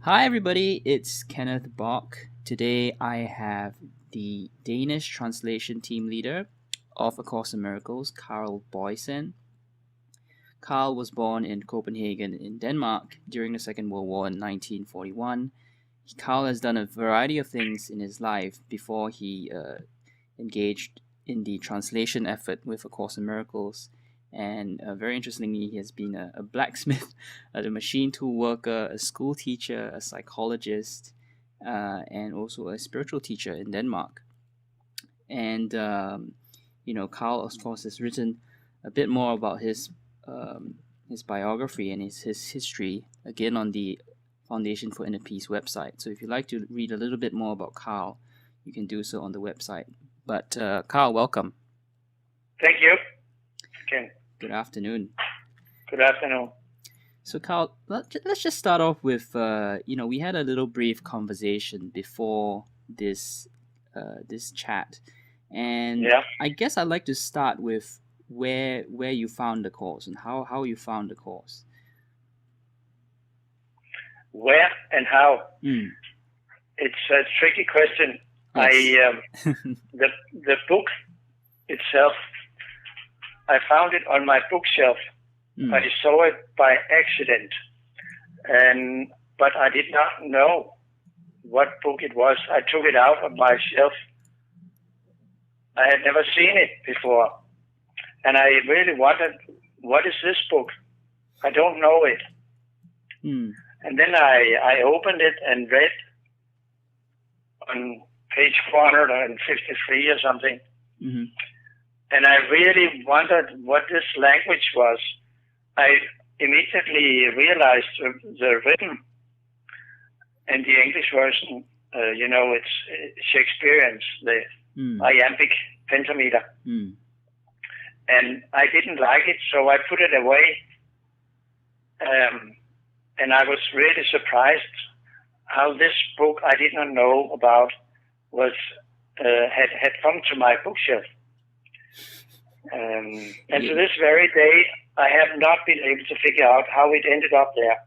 Hi everybody, it's Kenneth Bach. Today I have the Danish translation team leader of A Course in Miracles, Karl Boysen. Karl was born in Copenhagen in Denmark during the Second World War in 1941. Karl has done a variety of things in his life before he engaged in the translation effort with A Course in Miracles. And very interestingly, he has been a blacksmith, a machine tool worker, a school teacher, a psychologist, and also a spiritual teacher in Denmark. And Karl, of course, has written a bit more about his biography and his history again on the Foundation for Inner Peace website. So if you'd like to read a little bit more about Karl, you can do so on the website. But Karl, welcome. Thank you. Okay. Good afternoon. Good afternoon. So Karl, let's just start off with we had a little brief conversation before this chat, and I guess I'd like to start with where you found the course and how you found the course. Where and how? It's a tricky question. Yes. The book itself, I found it on my bookshelf. I saw it by accident, but I did not know what book it was. I took it out of my shelf. I had never seen it before, and I really wondered, what is this book? I don't know it. And then I opened it and read on page 453 or something. And I really wondered what this language was. I immediately realized the rhythm and the English version, it's Shakespearean's, the iambic pentameter. And I didn't like it, so I put it away. And I was really surprised how this book I did not know about had come to my bookshelf. And to this very day, I have not been able to figure out how it ended up there.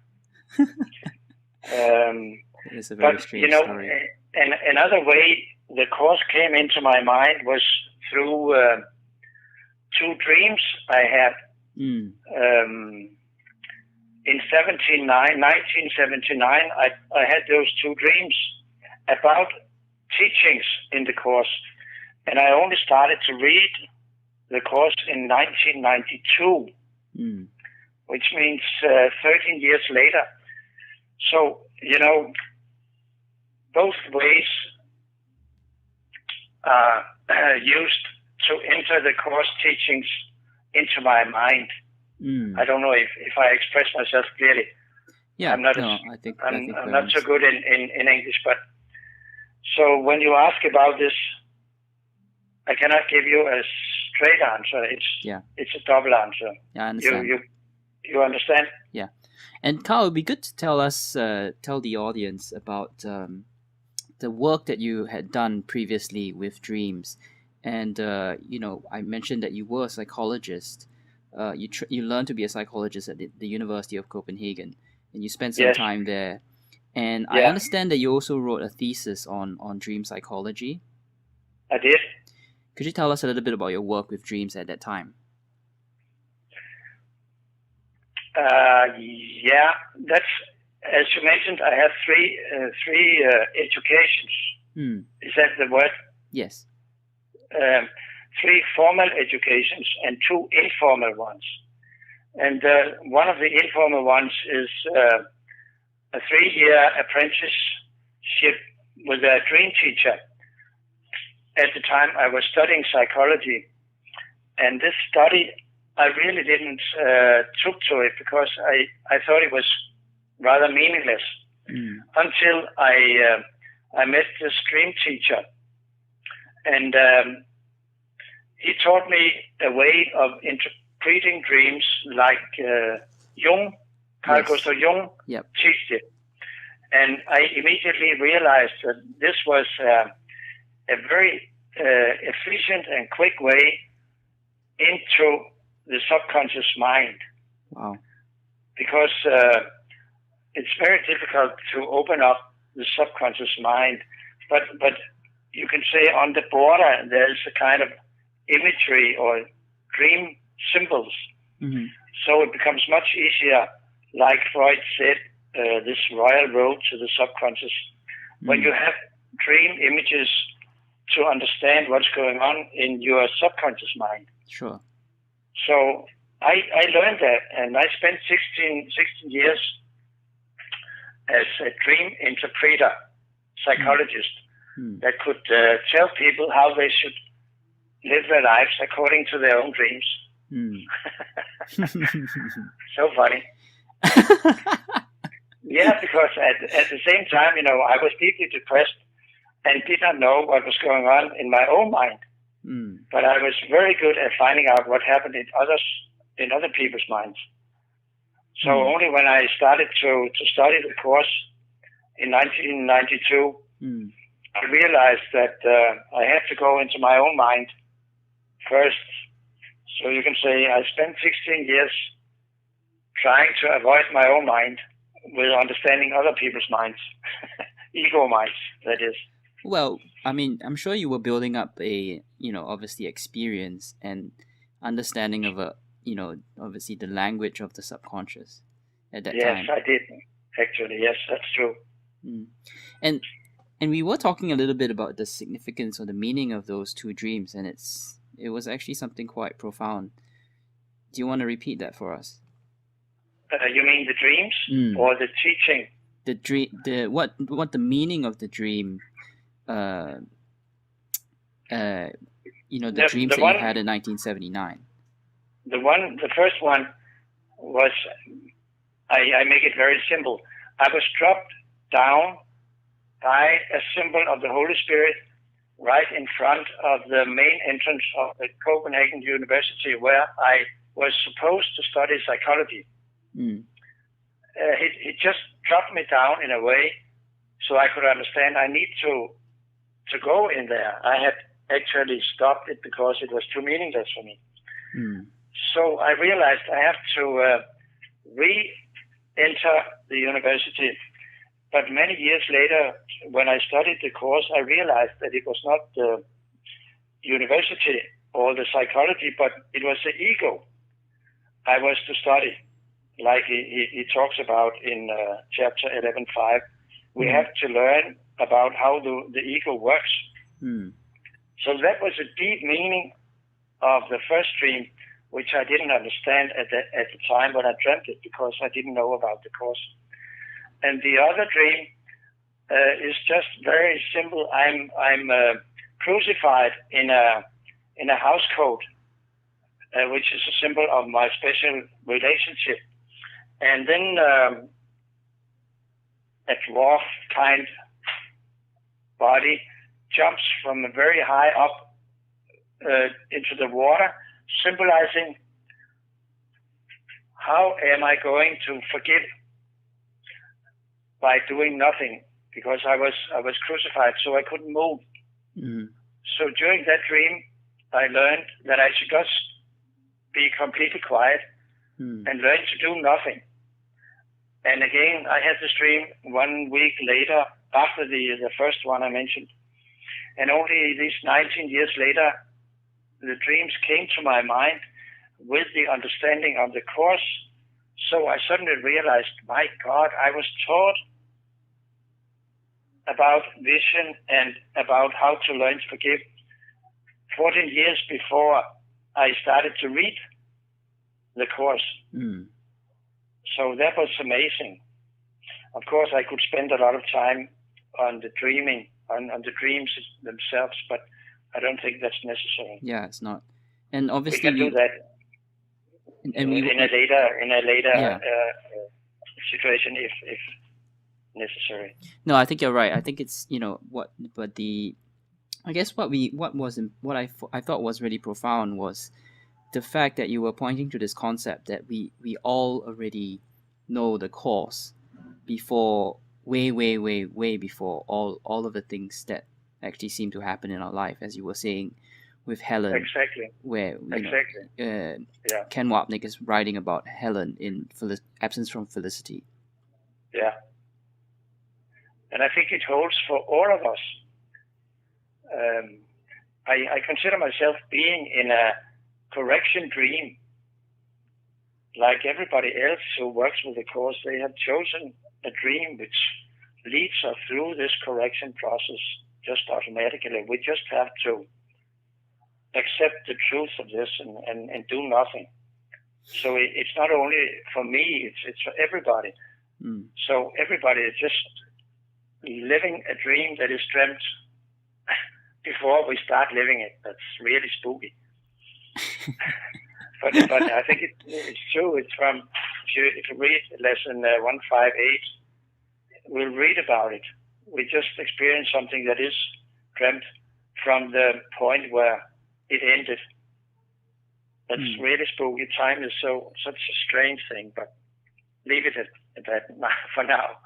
It's a very strange story. Another way the course came into my mind was through two dreams I had. In 1979, I had those two dreams about teachings in the course, and I only started to read the course in 1992, which means 13 years later. So, both ways are used to enter the course teachings into my mind. I don't know if I express myself clearly. Yeah, I'm not so good in English, but so when you ask about this, I cannot give you a straight answer. It's a double answer. Yeah, I understand. You understand? Yeah, and Karl, it would be good to tell the audience about the work that you had done previously with dreams, and I mentioned that you were a psychologist. You learned to be a psychologist at the University of Copenhagen, and you spent some time there. And I understand that you also wrote a thesis on dream psychology. I did. Could you tell us a little bit about your work with dreams at that time? That's, as you mentioned, I have three educations. Is that the word? Yes. 3 formal educations and 2 informal ones. And one of the informal ones is a 3-year apprenticeship with a dream teacher. At the time, I was studying psychology, and this study, I really didn't took to it because I thought it was rather meaningless until I met this dream teacher, and he taught me a way of interpreting dreams like Carl Gustav Jung teached it. And I immediately realized that this was a very efficient and quick way into the subconscious mind. Wow. Because it's very difficult to open up the subconscious mind, but you can say on the border there's a kind of imagery or dream symbols. Mm-hmm. So it becomes much easier, like Freud said, this royal road to the subconscious. Mm-hmm. When you have dream images to understand what's going on in your subconscious mind. Sure. So I learned that, and I spent 16 years as a dream interpreter, psychologist, that could tell people how they should live their lives according to their own dreams. So funny. Yeah, because at the same time, I was deeply depressed and did not know what was going on in my own mind. But I was very good at finding out what happened in other people's minds. So only when I started to study the course in 1992, I realized that I had to go into my own mind first. So you can say I spent 16 years trying to avoid my own mind with understanding other people's minds, ego minds, that is. Well, I mean, I'm sure you were building up a, obviously experience and understanding of obviously the language of the subconscious at that time. Yes, I did. Actually, yes, that's true. And we were talking a little bit about the significance or the meaning of those two dreams, and it was actually something quite profound. Do you want to repeat that for us? You mean the dreams or the teaching? The dream, what the meaning of the dream? The dreams that you had in 1979. The first one was, I make it very simple. I was dropped down by a symbol of the Holy Spirit right in front of the main entrance of the Copenhagen University, where I was supposed to study psychology. He just dropped me down in a way so I could understand I need to go in there. I had actually stopped it because it was too meaningless for me. So I realized I have to re-enter the university. But many years later, when I studied the course, I realized that it was not the university or the psychology, but it was the ego I was to study. Like he talks about in chapter 11:5, we have to learn about how the ego works. So that was a deep meaning of the first dream, which I didn't understand at the time when I dreamt it, because I didn't know about the course. And the other dream is just very simple. I'm crucified in a house coat, which is a symbol of my special relationship. And then a dwarf kind body jumps from very high up into the water, symbolizing how am I going to forgive by doing nothing, because I was crucified, so I couldn't move. So during that dream, I learned that I should just be completely quiet and learn to do nothing. And again, I had this dream 1 week later, after the first one I mentioned. And only these 19 years later, the dreams came to my mind with the understanding of the course. So I suddenly realized, my God, I was taught about vision and about how to learn to forgive 14 years before I started to read the course. So that was amazing. Of course, I could spend a lot of time on the dreaming, on the dreams themselves, but I don't think that's necessary. Yeah, it's not. And obviously we can do that in a later situation if necessary. No, I think you're right. I think it's I guess what I thought was really profound was the fact that you were pointing to this concept that we all already know the course before, way before all of the things that actually seem to happen in our life, as you were saying with Helen. Exactly. Where Ken Wabnick is writing about Helen in Absence from Felicity. Yeah. And I think it holds for all of us. I consider myself being in a correction dream. Like everybody else who works with the Course, they have chosen a dream which leads us through this correction process just automatically. We just have to accept the truth of this and do nothing. So it's not only for me, it's for everybody. So everybody is just living a dream that is dreamt before we start living it. That's really spooky. but I think it's true. It's from, if you read lesson 158, we'll read about it. We just experience something that is dreamt from the point where it ended. That's really spooky. Time is such a strange thing, but leave it at that for now.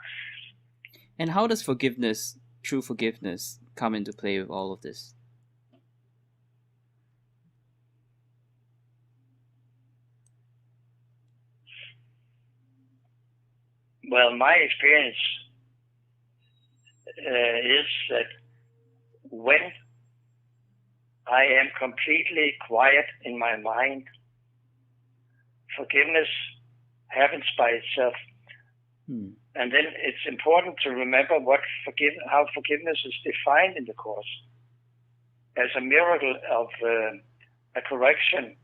And how does forgiveness, true forgiveness, come into play with all of this? Well, my experience is that when I am completely quiet in my mind, forgiveness happens by itself. And then it's important to remember how forgiveness is defined in the Course as a miracle of a correction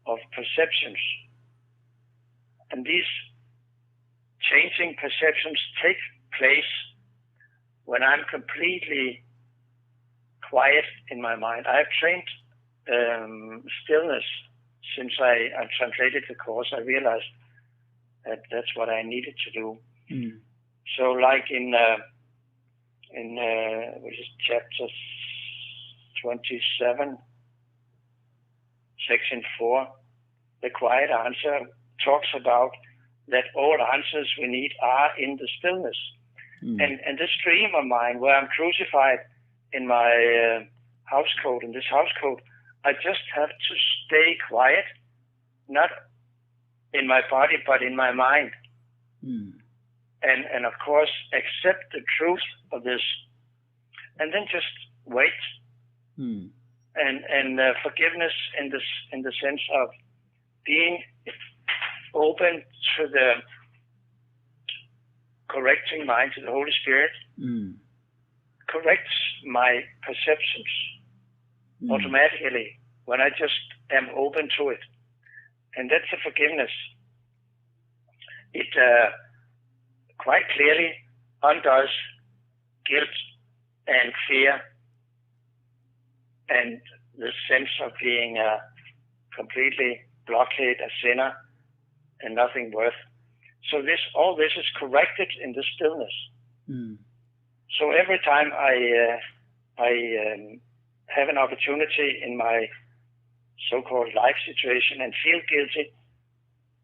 of perceptions. And these changing perceptions take place when I'm completely quiet in my mind. I've trained stillness since I translated the Course. I realized that that's what I needed to do. So like in which is chapter 27, section 4, the quiet answer talks about that all answers we need are in the stillness. And this dream of mine where I'm crucified in my house coat, in this house coat, I just have to stay quiet, not in my body, but in my mind. And of course, accept the truth of this. And then just wait. And forgiveness in the sense of being open to the correcting mind, to the Holy Spirit, corrects my perceptions automatically when I just am open to it. And that's a forgiveness. It quite clearly undoes guilt and fear and the sense of being completely blockade, a sinner, and nothing worth. So all this is corrected in the stillness. So every time I have an opportunity in my so-called life situation and feel guilty,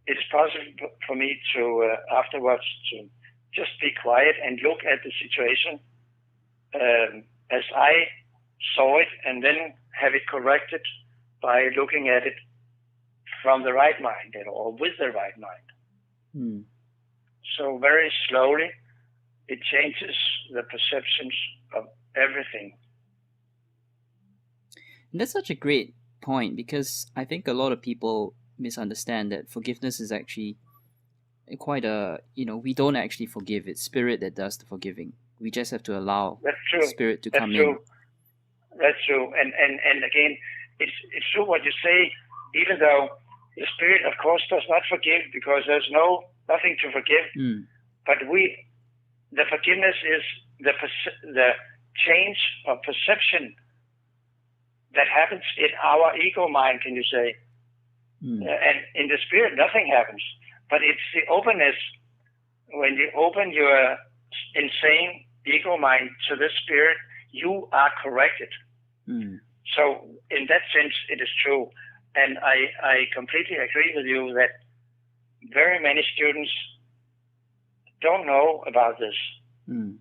it is possible for me to afterwards to just be quiet and look at the situation as I saw it, and then have it corrected by looking at it from the right mind, or with the right mind. So very slowly it changes the perceptions of everything. And that's such a great point, because I think a lot of people misunderstand that forgiveness is actually quite we don't actually forgive. It's Spirit that does the forgiving. We just have to allow Spirit to come in. That's true. And again, it's true what you say, even though the Spirit, of course, does not forgive, because there's nothing to forgive. But the forgiveness is the change of perception that happens in our ego mind, can you say? And in the Spirit, nothing happens. But it's the openness. When you open your insane ego mind to the Spirit, you are corrected. So in that sense, it is true. And I completely agree with you that very many students don't know about this. And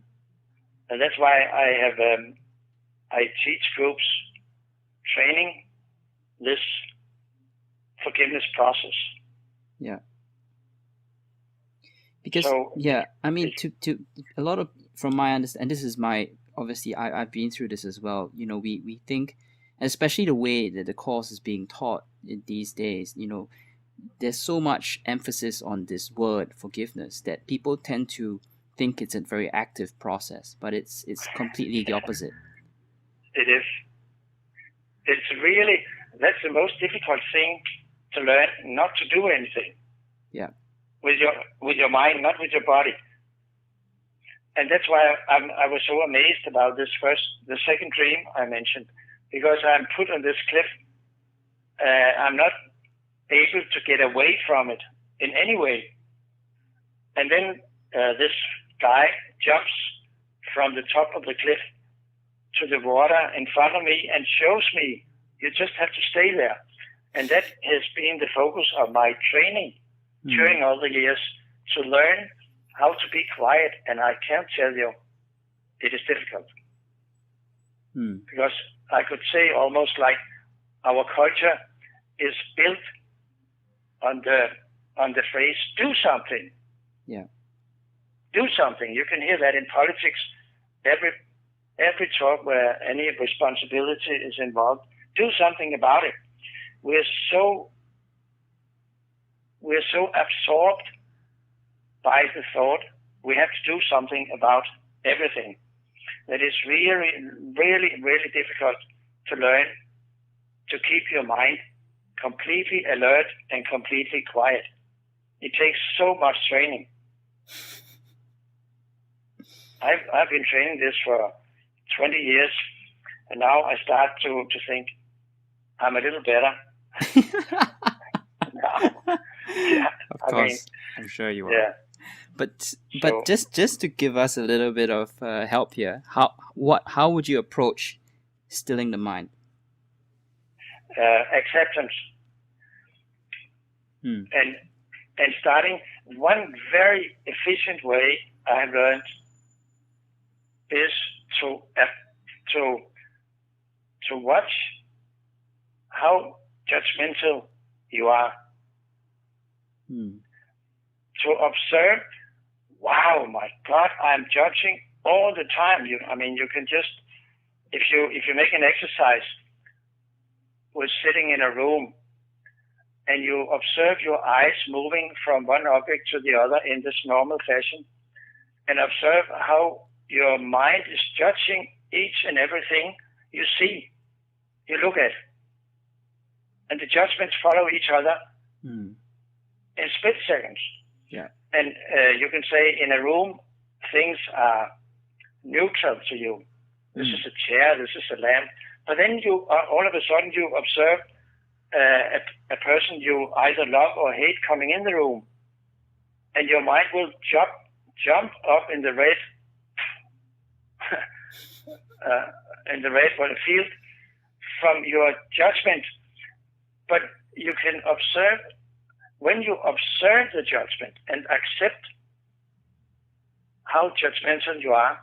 that's why I teach groups training this forgiveness process. Yeah. Because So I mean, to a lot of, from my understanding, and this is my, obviously I've been through this as well. We think, especially the way that the course is being taught in these days. There's so much emphasis on this word forgiveness that people tend to think it's a very active process, but it's completely the opposite. it is. It's really, that's the most difficult thing to learn, not to do anything. Yeah. With your mind, not with your body. And that's why I was so amazed about the second dream I mentioned, because I'm put on this cliff. I'm not able to get away from it in any way. And then this guy jumps from the top of the cliff to the water in front of me and shows me, you just have to stay there. And that has been the focus of my training during all the years, to learn how to be quiet. And I can't tell you, it is difficult. Because I could say almost like our culture is built on the phrase, do something. Yeah. Do something. You can hear that in politics. Every talk where any responsibility is involved, do something about it. We're so absorbed by the thought we have to do something about everything that is really, really, really difficult to learn to keep your mind completely alert and completely quiet. It takes so much training. I've been training this for 20 years, and now I start to think I'm a little better. Of course, I'm sure you are. Yeah. But just to give us a little bit of help here, how would you approach stilling the mind? Acceptance. And starting, one very efficient way I have learned is to watch how judgmental you are. To observe, wow, my God, I'm judging all the time. You can just, if you make an exercise with sitting in a room and you observe your eyes moving from one object to the other in this normal fashion, and observe how your mind is judging each and everything you see, you look at. And the judgments follow each other in split seconds. Yeah. And you can say in a room, things are neutral to you. This is a chair, this is a lamp. But then you all of a sudden you observe a person you either love or hate coming in the room, and your mind will jump up in the red field from your judgment. But you can observe, when you observe the judgment and accept how judgmental you are,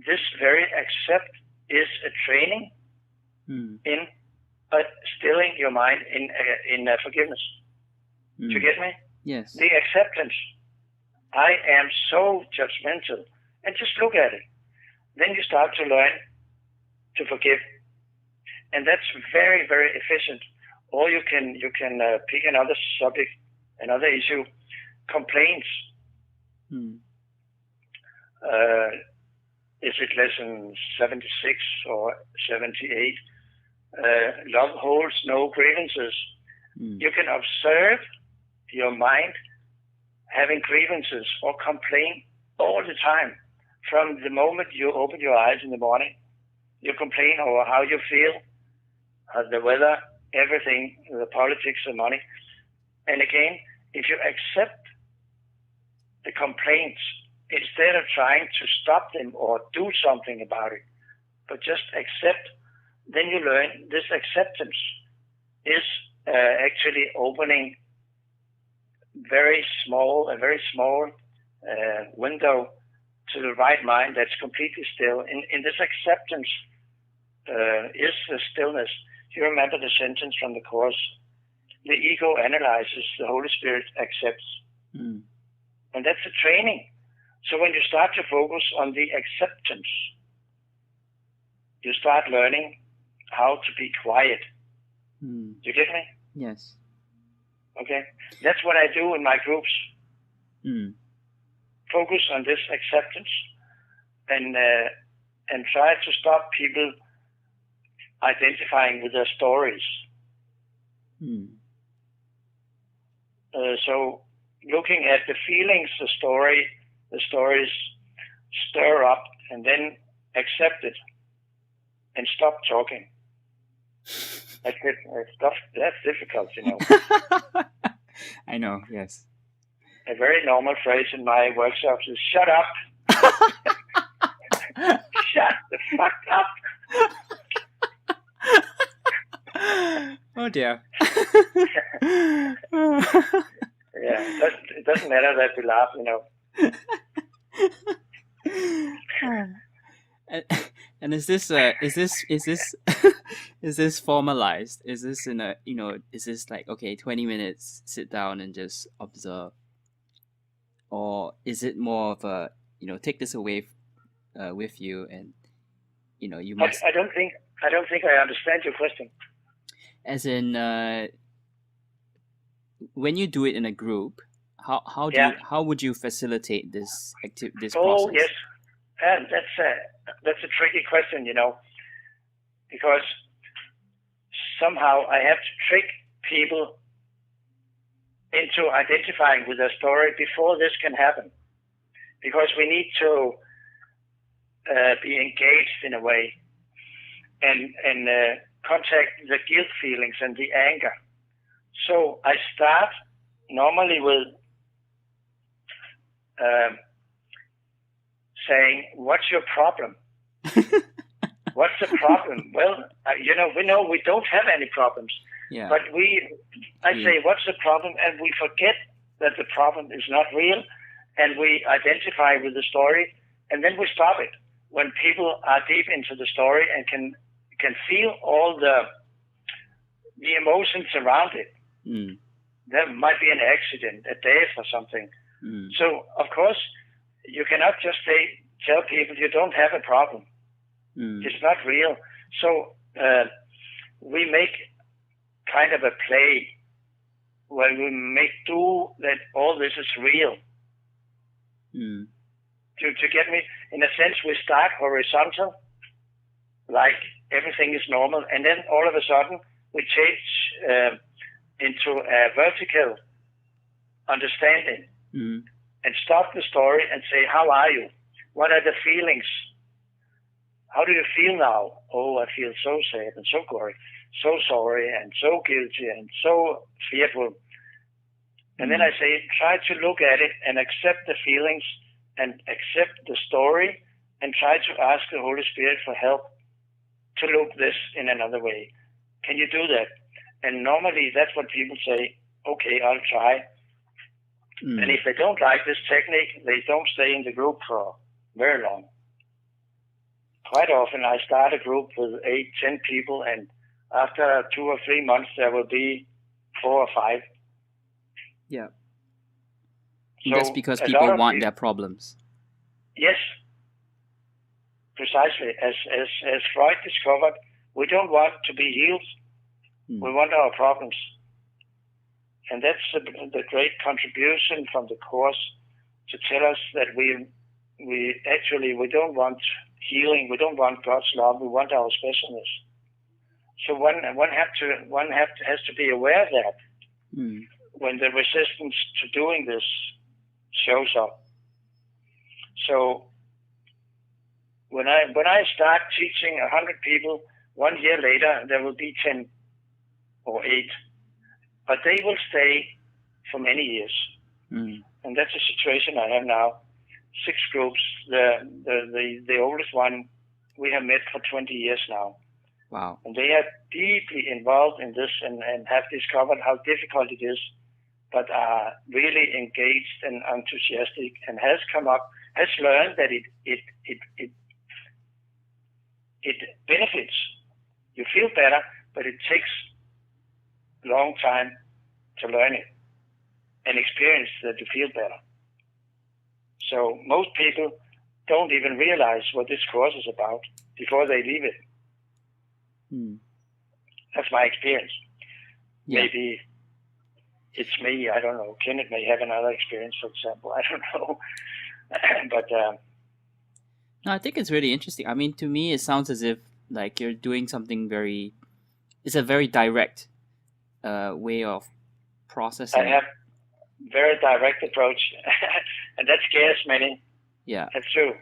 this very accept is a training in stilling your mind in forgiveness. Do you get me? Yes. The acceptance. I am so judgmental. And just look at it. Then you start to learn to forgive. And that's very, very efficient. Or you can pick another subject, another issue, complaints. Is it lesson 76 or 78? Love holds no grievances. You can observe your mind having grievances or complain all the time. From the moment you open your eyes in the morning, you complain over how you feel, the weather, everything, the politics, the money. And again, if you accept the complaints, instead of trying to stop them or do something about it, but just accept, then you learn this acceptance is actually opening a very small window to the right mind that's completely still. In this acceptance is the stillness. You remember the sentence from the Course, the ego analyzes, the Holy Spirit accepts. And that's a training. So when you start to focus on the acceptance, you start learning how to be quiet. Do you get me? Yes. Okay. That's what I do in my groups. Focus on this acceptance and try to stop people identifying with their stories. So looking at the feelings, the stories stir up, and then accept it and stop talking. That's it. That's difficult, you know. I know, yes. A very normal phrase in my workshops is "shut up." Shut the fuck up. Oh dear. Yeah, it doesn't matter that we laugh, you know. And is this is this formalized? Is this in a, you know, is this like, okay, 20 minutes, sit down and just observe, or is it more of a, you know, take this away with you, and you know, you must. I don't think I understand your question. As in, when you do it in a group, how would you facilitate this process? Oh yes, and that's a tricky question, you know, because somehow I have to trick people into identifying with their story before this can happen, because we need to be engaged in a way and contact the guilt feelings and the anger. So I start normally with saying, "What's your problem?" What's the problem? Well, you know, we know we don't have any problems. Yeah. But I say, "What's the problem?" And we forget that the problem is not real, and we identify with the story, and then we stop it. When people are deep into the story and can feel all the emotions around it. There might be an accident, a death or something. So, of course, you cannot just tell people you don't have a problem. It's not real. So we make kind of a play where we make do that all this is real. To get me? In a sense, we start horizontal, like everything is normal, and then all of a sudden we change into a vertical understanding and stop the story and say, "How are you? What are the feelings? How do you feel now?" "Oh, I feel so sad and so sorry and so guilty and so fearful." And then I say, try to look at it and accept the feelings and accept the story and try to ask the Holy Spirit for help to look this in another way. Can you do that? And normally that's what people say, "Okay, I'll try." And if they don't like this technique, they don't stay in the group for very long. Quite often I start a group with 8-10 people, and after 2 or 3 months there will be 4 or 5. Yeah. So that's because people want their problems. Yes, precisely. As Freud discovered, we don't want to be healed. We want our problems. And that's the great contribution from the Course, to tell us that we don't want healing, we don't want God's love, we want our specialness. So one has to be aware of that when the resistance to doing this shows up. So when I start teaching 100 people, 1 year later there will be 10 or 8, but they will stay for many years. And that's a situation I have now. 6 groups. The oldest one we have met for 20 years now. Wow. And they are deeply involved in this and have discovered how difficult it is, but are really engaged and enthusiastic, and has learned that it benefits. You feel better, but it takes a long time to learn it and experience that you feel better. So most people don't even realize what this course is about before they leave it. That's my experience. Yeah. Maybe it's me, I don't know. Kenneth may have another experience, for example. I don't know. But no, I think it's really interesting. I mean, to me, it sounds as if like you're doing something it's a very direct way of processing. I have very direct approach, and that scares many. Yeah, that's true.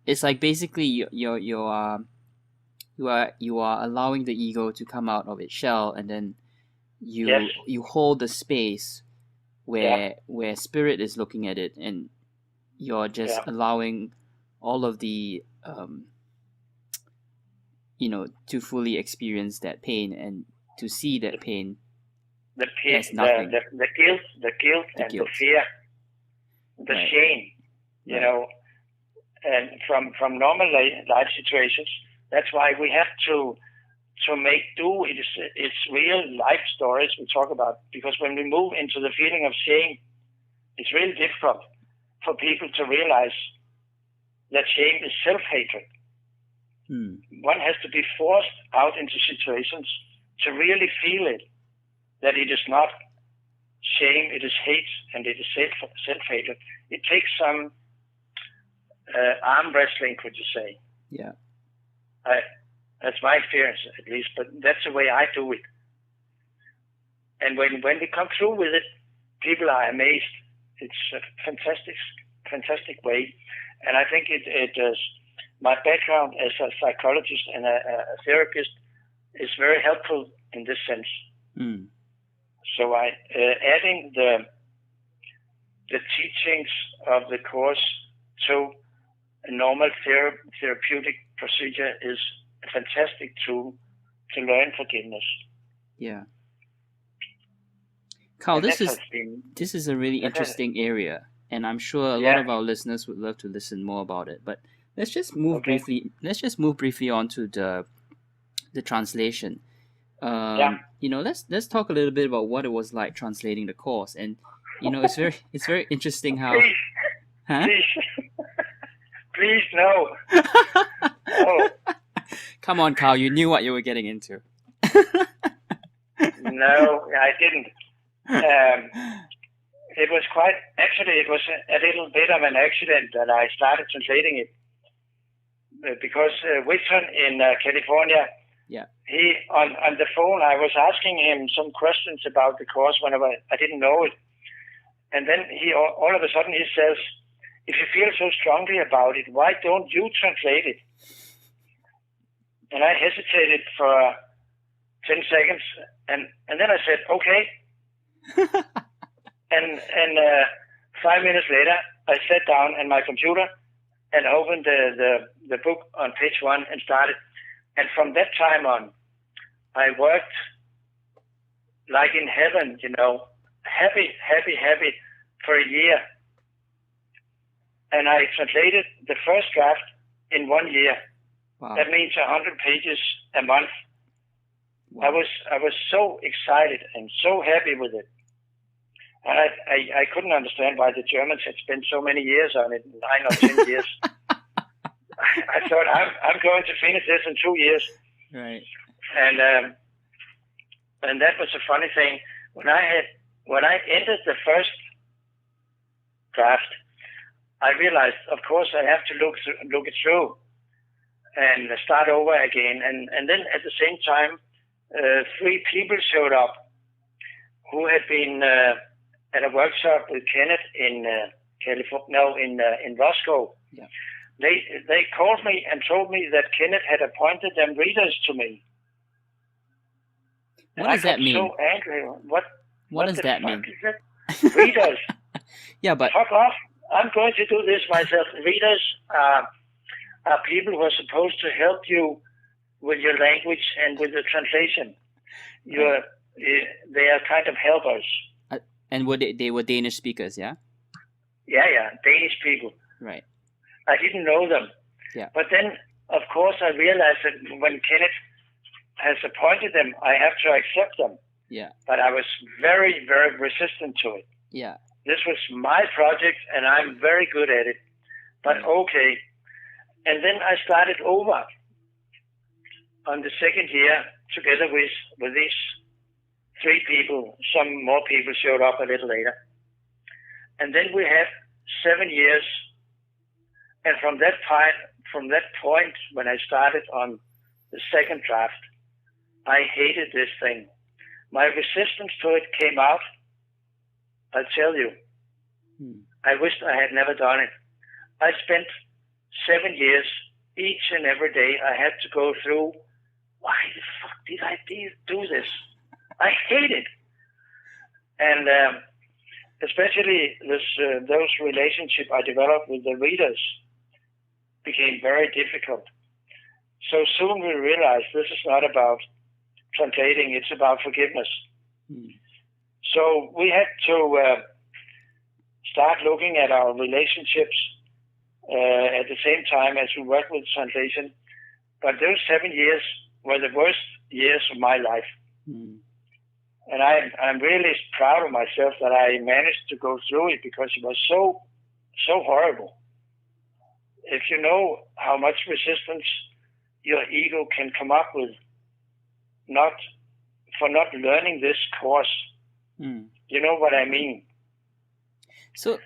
It's like basically you are allowing the ego to come out of its shell, and then you hold the space where spirit is looking at it, and you're just allowing all of the to fully experience that pain and to see that pain. The guilt, the guilt, and the fear, the shame, and from normal life situations. That's why we have to make do. It's real life stories we talk about, because when we move into the feeling of shame, it's really difficult for people to realize that shame is self-hatred. One has to be forced out into situations to really feel it, that it is not shame, it is hate, and it is self-hatred. It takes some arm wrestling, could you say? Yeah. That's my experience, at least, but that's the way I do it. And when we come through with it, people are amazed. It's a fantastic way. And I think it is, my background as a psychologist and a therapist is very helpful in this sense. So adding the teachings of the course to a normal therapeutic procedure is a fantastic tool to learn forgiveness. Yeah. Karl, this is a really interesting area, and I'm sure a lot of our listeners would love to listen more about it. But let's just move briefly. Let's just move briefly on to the translation. Let's talk a little bit about what it was like translating the course, and it's very interesting how. Please no. Oh. Come on, Karl. You knew what you were getting into. No, I didn't. It was it was a little bit of an accident that I started translating it, because Wilson in California, he on the phone, I was asking him some questions about the course whenever I didn't know it, and then he all of a sudden he says, "If you feel so strongly about it, why don't you translate it?" And I hesitated for 10 seconds, and then I said, "Okay." and 5 minutes later, I sat down at my computer and opened the book on page 1 and started. And from that time on, I worked like in heaven, happy for a year. And I translated the first draft in 1 year. Wow. That means 100 pages a month. Wow. I was so excited and so happy with it. And I couldn't understand why the Germans had spent so many years on it, 9 or 10 years. I thought I'm going to finish this in 2 years. Right. And that was a funny thing. When I entered the first draft, I realized, of course, I have to look it through and start over again. And then at the same time, 3 people showed up who had been at a workshop with Kenneth in in Roscoe. Yeah. They called me and told me that Kenneth had appointed them readers to me. What does that mean? So angry. What does that mean? Is that? Readers. Yeah, but fuck off. I'm going to do this myself. Readers are people who are supposed to help you with your language and with the translation. They are kind of helpers. And they were Danish speakers, yeah? Yeah, Danish people. Right. I didn't know them. Yeah. But then, of course, I realized that when Kenneth has appointed them, I have to accept them. Yeah. But I was very, very resistant to it. Yeah. this was my project and I'm very good at it, but okay. And then I started over on the second year together with these 3 people. Some more people showed up a little later. And then we had 7 years. And from that point when I started on the second draft, I hated this thing. My resistance to it came out. I'll tell you, I wished I had never done it. I spent 7 years, each and every day I had to go through, why the fuck did I do this? I hate it. And especially those relationships I developed with the readers became very difficult. So soon we realized this is not about translating, it's about forgiveness. So we had to start looking at our relationships at the same time as we worked with translation. But those 7 years were the worst years of my life. And I'm really proud of myself that I managed to go through it, because it was so horrible. If you know how much resistance your ego can come up with for not learning this course, you know what I mean. But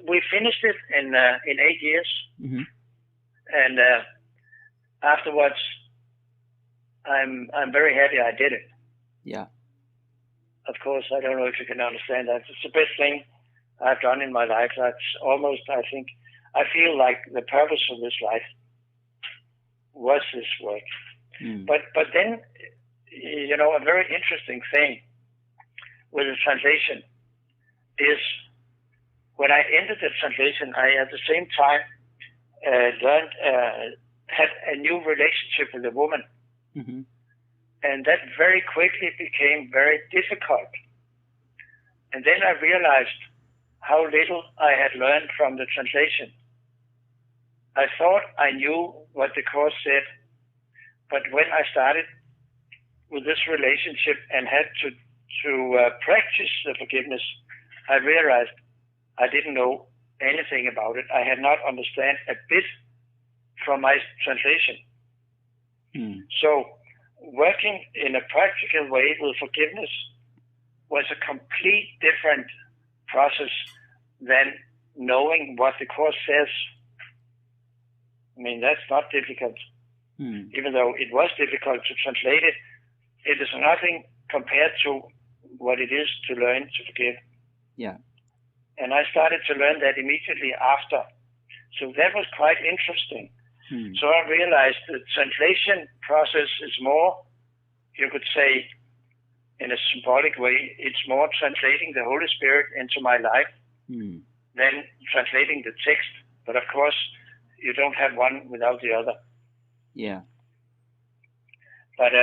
we finished it in 8 years, and afterwards, I'm very happy I did it. Yeah. Of course, I don't know if you can understand that. It's the best thing I've done in my life. That's almost, I feel like the purpose of this life was this work. But then, you know, a very interesting thing with the translation is when I ended the translation, I at the same time had a new relationship with a woman. And that very quickly became very difficult. And then I realized how little I had learned from the translation. I thought I knew what the Course said, but when I started with this relationship and had to practice the forgiveness, I realized I didn't know anything about it. I had not understood a bit from my translation. So working in a practical way with forgiveness was a complete different process than knowing what the Course says. I mean, that's not difficult. Even though it was difficult to translate it, it is nothing compared to what it is to learn to forgive. Yeah. And I started to learn that immediately after. So that was quite interesting. So I realized the translation process is more, you could say, in a symbolic way, it's more translating the Holy Spirit into my life than translating the text. But of course, you don't have one without the other. Yeah. But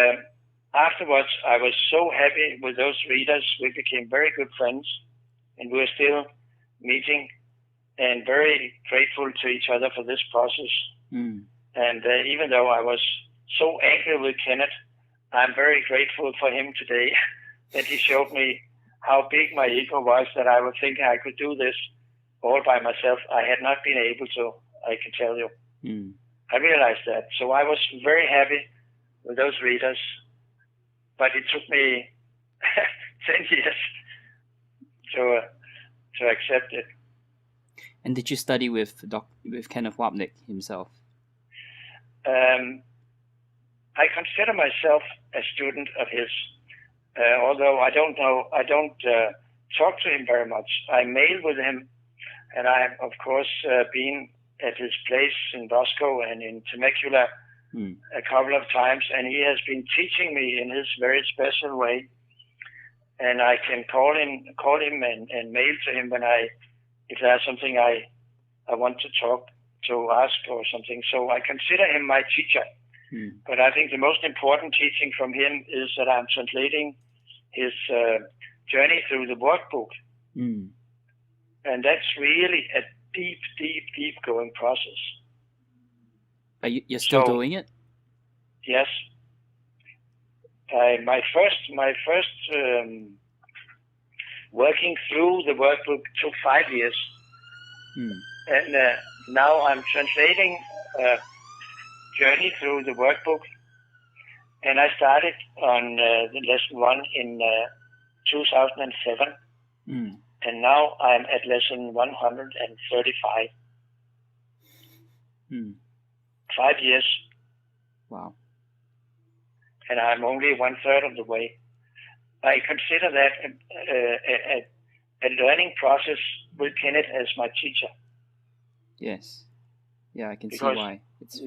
afterwards, I was so happy with those readers. We became very good friends, and we're still meeting and very grateful to each other for this process. And even though I was so angry with Kenneth, I'm very grateful for him today that he showed me how big my ego was, that I would think I could do this all by myself. I had not been able to, I can tell you. I realized that. So I was very happy with those readers, but it took me 10 years to accept it. And did you study with Kenneth Wabnick himself? I consider myself a student of his, although I don't talk to him very much. I mail with him, and I have, of course, been at his place in Bosco and in Temecula a couple of times, and he has been teaching me in his very special way. And I can call him and mail to him if there's something I want to ask or something. So I consider him my teacher. But I think the most important teaching from him is that I'm translating his journey through the workbook. And that's really a deep going process. Are you're still doing it? Yes. My first working through the workbook took 5 years. And now I'm translating Journey through the workbook. And I started on the lesson 1 in 2007. And now I'm at lesson 135. 5 years. Wow. And I'm only 1/3 of the way. I consider that a learning process with Kenneth as my teacher. Yes. Yeah, I can Because see why. It's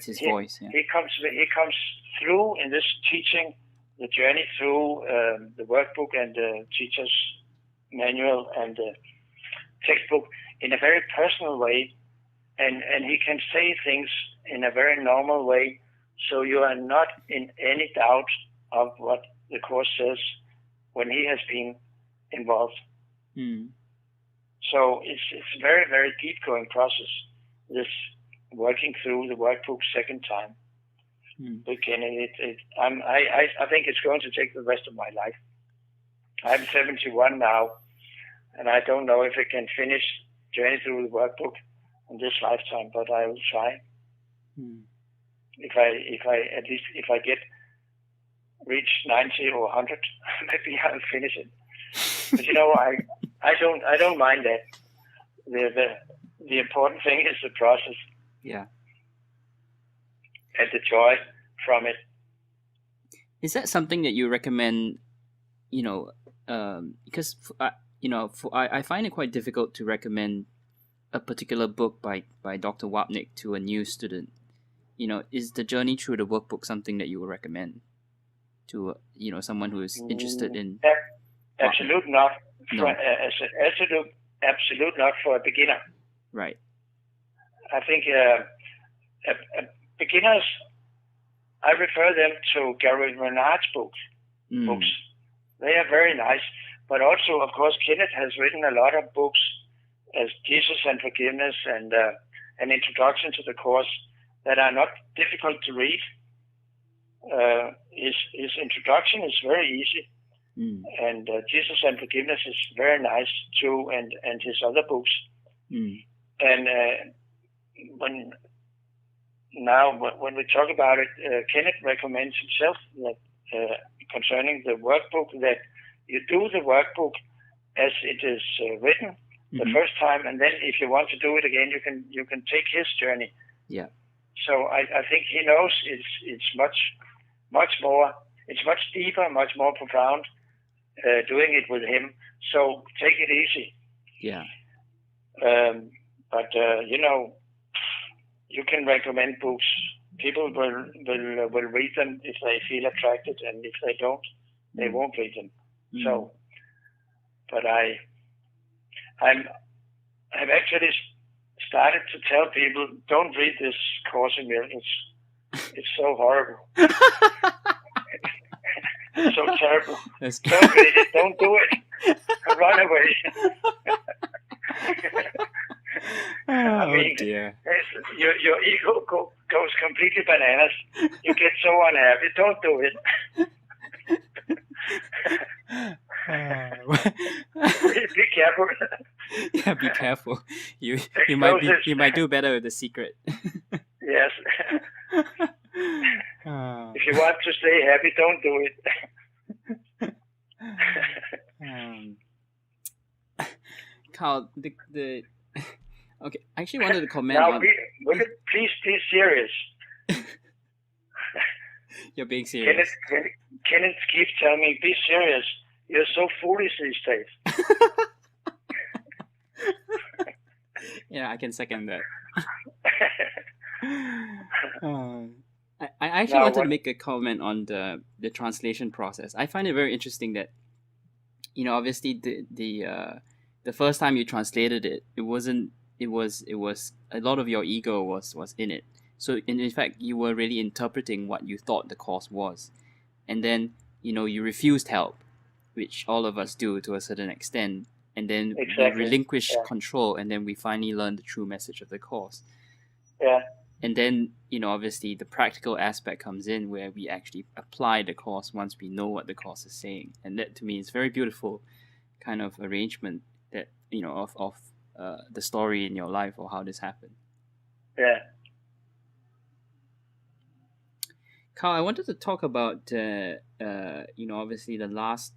his voice. Yeah. He comes through in this teaching, the journey through the workbook and the teacher's manual and the textbook in a very personal way, and he can say things in a very normal way, so you are not in any doubt of what the course says when he has been involved. So it's a very, very deep going process, this working through the workbook second time. Beginning I think it's going to take the rest of my life. I'm 71 now, and I don't know if I can finish Journey through the workbook in this lifetime, but I will try. If I reach 90 or 100, maybe I'll finish it. But I don't mind that. The important thing is the process. Yeah. And the joy from it. Is that something that you recommend? Because I find it quite difficult to recommend a particular book by Dr. Wabnick to a new student. Is the Journey through the workbook something that you would recommend to someone who is interested in? Absolutely not. No. Absolute not for a beginner. Right. I think beginners, I refer them to Gary Renard's books. They are very nice, but also, of course, Kenneth has written a lot of books as Jesus and Forgiveness and an introduction to the course that are not difficult to read. His introduction is very easy, and Jesus and Forgiveness is very nice too, and his other books. And when we talk about it, Kenneth recommends himself that concerning the workbook, that you do the workbook as it is written the first time, and then if you want to do it again, you can take his journey. Yeah. So I think he knows it's much more, it's much deeper, much more profound doing it with him. So take it easy. Yeah. But you can recommend books. People will read them if they feel attracted, and if they don't, they won't read them. So, but I've actually started to tell people, don't read this Course in Miracles. It's so horrible. It's so terrible. Don't read it. Don't do it. Run away. Dear. Your ego goes completely bananas. You get so unhappy. Don't do it. Be careful. Yeah, be careful. You might do better with the secret. Yes. If you want to stay happy, don't do it. Karl, okay, I actually wanted to comment now, on... please be serious. You're being serious. Kenneth keeps telling me, be serious. You're so foolish these days. Yeah, I can second that. I actually wanted to make a comment on the translation process. I find it very interesting that, obviously the first time you translated it, it was a lot of your ego was in it. So in fact, you were really interpreting what you thought the course was, and then you refused help, which all of us do to a certain extent, and then we relinquish control, and then we finally learn the true message of the course. Yeah. And then obviously the practical aspect comes in, where we actually apply the course once we know what the course is saying, and that to me is very beautiful. kind of arrangement that of the story in your life or how this happened. Yeah. Karl, I wanted to talk about obviously the last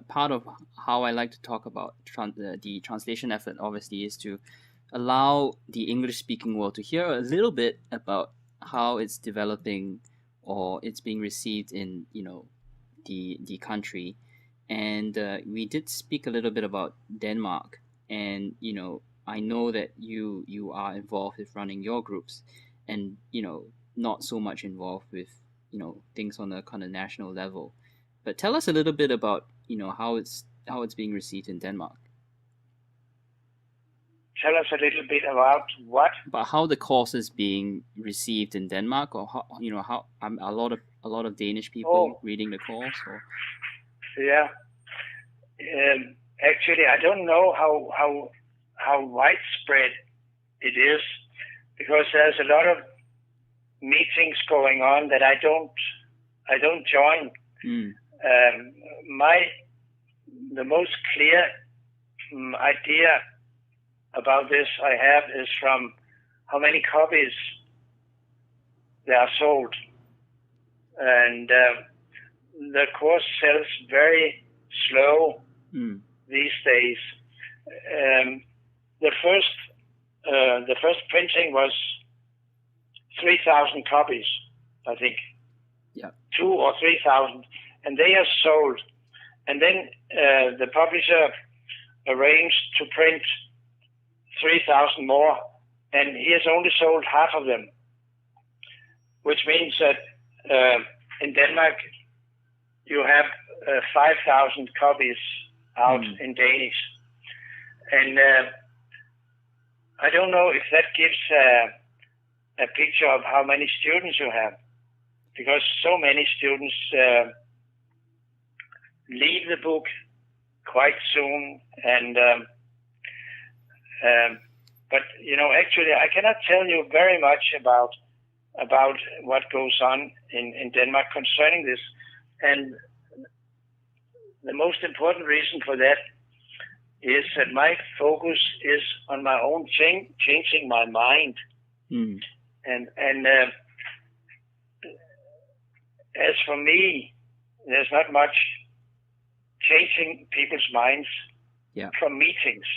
part of how I like to talk about the translation effort. Obviously, is to allow the English-speaking world to hear a little bit about how it's developing or it's being received in the country. And we did speak a little bit about Denmark, and I know that you are involved with running your groups, and not so much involved with things on a kind of national level. But tell us a little bit about how it's being received in Denmark. Tell us a little bit about what? About how the course is being received in Denmark, or how a lot of Danish people reading the course. Or... Yeah. Actually, I don't know how widespread it is, because there's a lot of meetings going on that I don't join. The most clear idea about this I have is from how many copies there are sold, and the course sells very slow these days. The first printing was 3,000 copies, I think. Yeah. 2,000 or 3,000, and they are sold. And then the publisher arranged to print 3,000 more, and he has only sold half of them, which means that in Denmark you have 5,000 copies out in Danish. And I don't know if that gives a picture of how many students you have, because so many students leave the book quite soon, and but actually I cannot tell you very much about what goes on in Denmark concerning this, and the most important reason for that is that my focus is on my own changing my mind, and as for me, there's not much changing people's minds from meetings.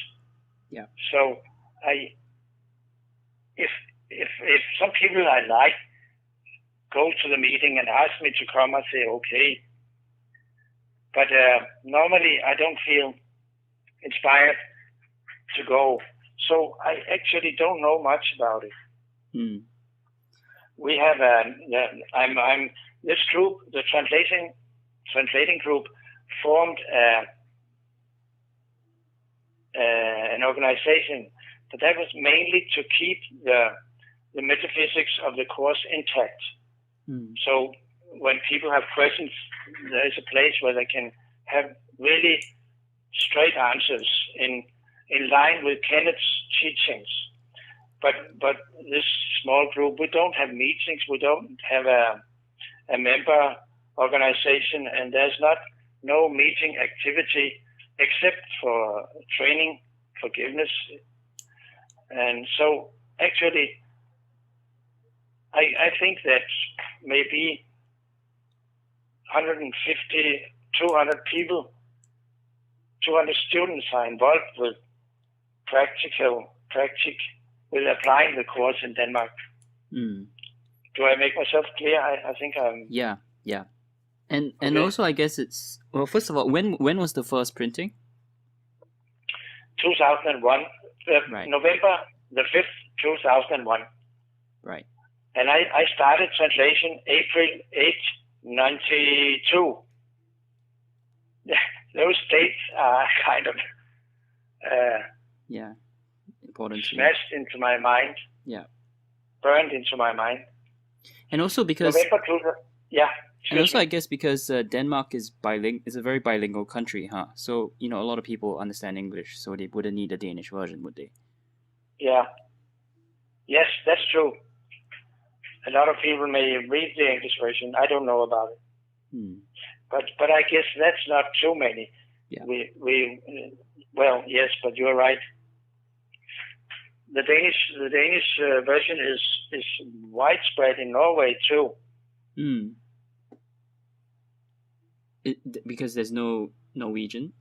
Yeah. So if some people I like go to the meeting and ask me to come, I say okay. But normally I don't feel inspired to go. So I actually don't know much about it. We have I'm this group, the translating group, formed an organization, but that was mainly to keep the metaphysics of the course intact. So when people have questions, there is a place where they can have really straight answers in line with Kenneth's teachings. But this small group, we don't have meetings, we don't have a member organization, and there's no meeting activity except for training, forgiveness. And so actually I think that maybe 150, 200 people, 200 students are involved with with applying the course in Denmark. Do I make myself clear? I think I'm... Yeah. And also I guess it's, well, first of all, when was the first printing? 2001, right. November the 5th, 2001. Right. And I started translation April 8, 92. Those dates are kind of important. Smashed into my mind. Yeah. Burned into my mind. And also because November 2000. Yeah. And also, I guess because Denmark is a very bilingual country, huh? So a lot of people understand English, so they wouldn't need a Danish version, would they? Yeah. Yes, that's true. A lot of people may read the English version. I don't know about it. But I guess that's not too many. Yeah. Well, yes, but you're right. The Danish version is widespread in Norway too. Because there's no Norwegian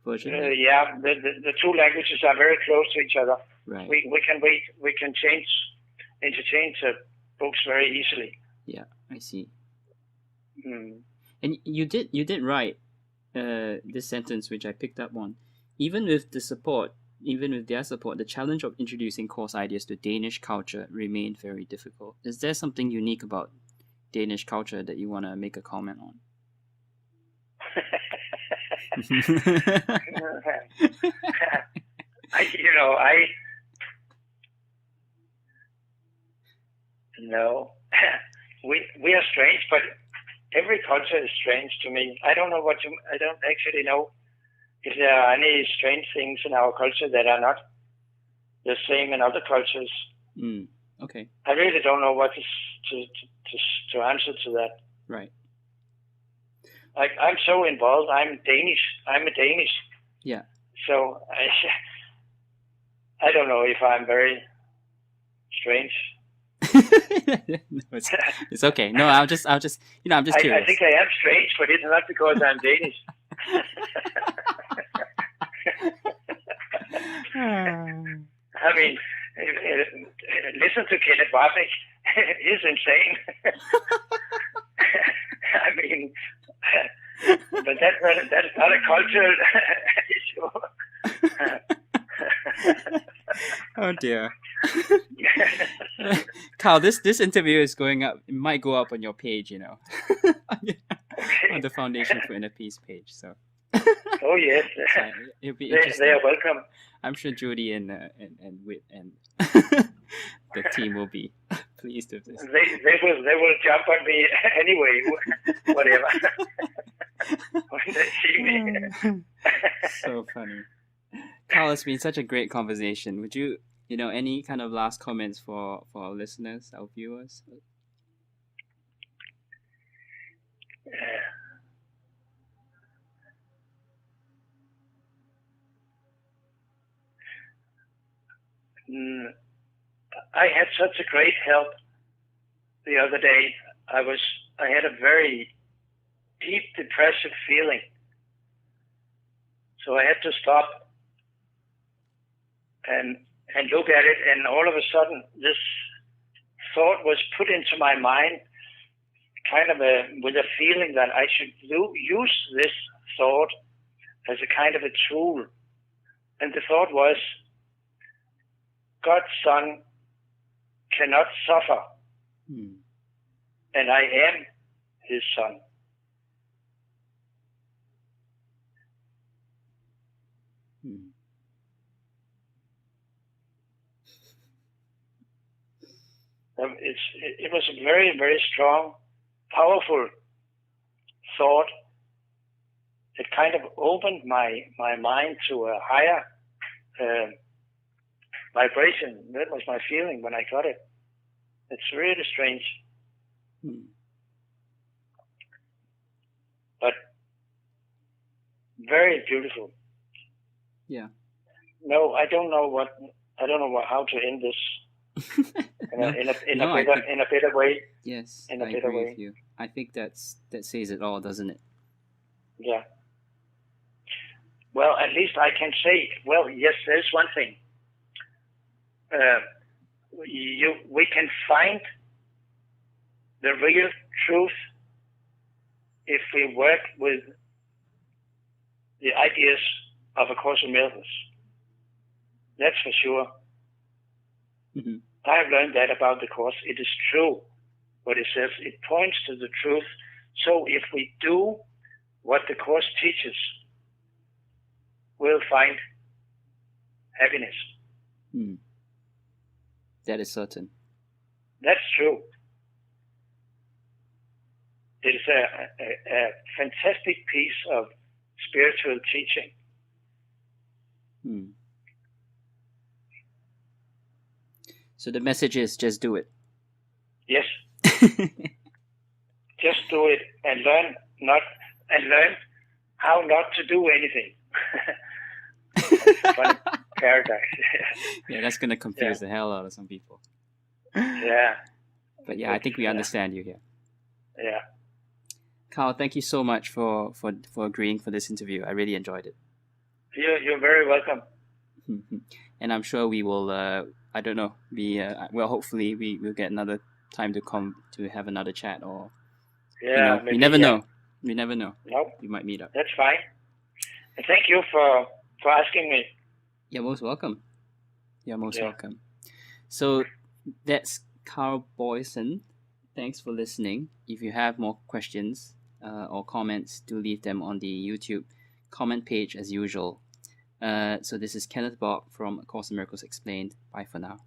version. Yeah, the two languages are very close to each other. Right. We can interchange books very easily. Yeah, I see. And you did write this sentence, which I picked up on. Even with their support, the challenge of introducing course ideas to Danish culture remained very difficult. Is there something unique about Danish culture that you want to make a comment on? No, we are strange, but every culture is strange to me. I don't actually know if there are any strange things in our culture that are not the same in other cultures. Okay. I really don't know what to answer to that. Right. I'm so involved. I'm Danish. I'm a Danish. Yeah. So I don't know if I'm very strange. No, it's okay. No, I'm just curious. I think I am strange, but it's not because I'm Danish. I mean, listen to Kenneth Wabnick. He's insane. I mean, but that's not a cultural issue. Oh dear. Karl, this interview is going up. It might go up on your page, on the Foundation for Inner Peace page. So. Oh yes. So it'll be interesting. They are welcome. I'm sure Judy and Whit and the team will be pleased with this. They will jump on me anyway. Whatever. When they see me. So funny. Karl, it's been such a great conversation. Would you, any kind of last comments for our listeners, our viewers? I had such a great help the other day. I had a very deep depressive feeling. So I had to stop and look at it, and all of a sudden this thought was put into my mind, kind of with a feeling that I should use this thought as a kind of a tool. And the thought was, God's Son cannot suffer, and I am his son. It was a very, very strong, powerful thought. It kind of opened my mind to a higher vibration. That was my feeling when I got it. It's really strange. But very beautiful. Yeah. No, I don't know how to end this. In a better way. Yes, in a I better agree way. with you. I think that says it all, doesn't it? Yeah. Well, at least I can say, well, yes, there's one thing. We can find the real truth if we work with the ideas of A Course in Miracles. That's for sure. Mm-hmm. I have learned that about the Course. It is true what it says. It points to the truth. So if we do what the Course teaches, we'll find happiness. That is certain. That's true. It is a fantastic piece of spiritual teaching. So the message is just do it. Yes. Just do it and learn how not to do anything. Funny paradox. Yeah, that's gonna confuse the hell out of some people. Yeah. But yeah, I think we understand you here. Yeah. Karl, thank you so much for agreeing for this interview. I really enjoyed it. You're very welcome. And I'm sure we will. I don't know. Hopefully we will get another time to come to have another chat, or Maybe, we never know. We never know. Nope. We might meet up. That's fine. And thank you for asking me. You're most welcome. Welcome. So that's Karl Boysen. Thanks for listening. If you have more questions or comments, do leave them on the YouTube comment page as usual. So this is Kenneth Bock from A Course in Miracles Explained. Bye for now.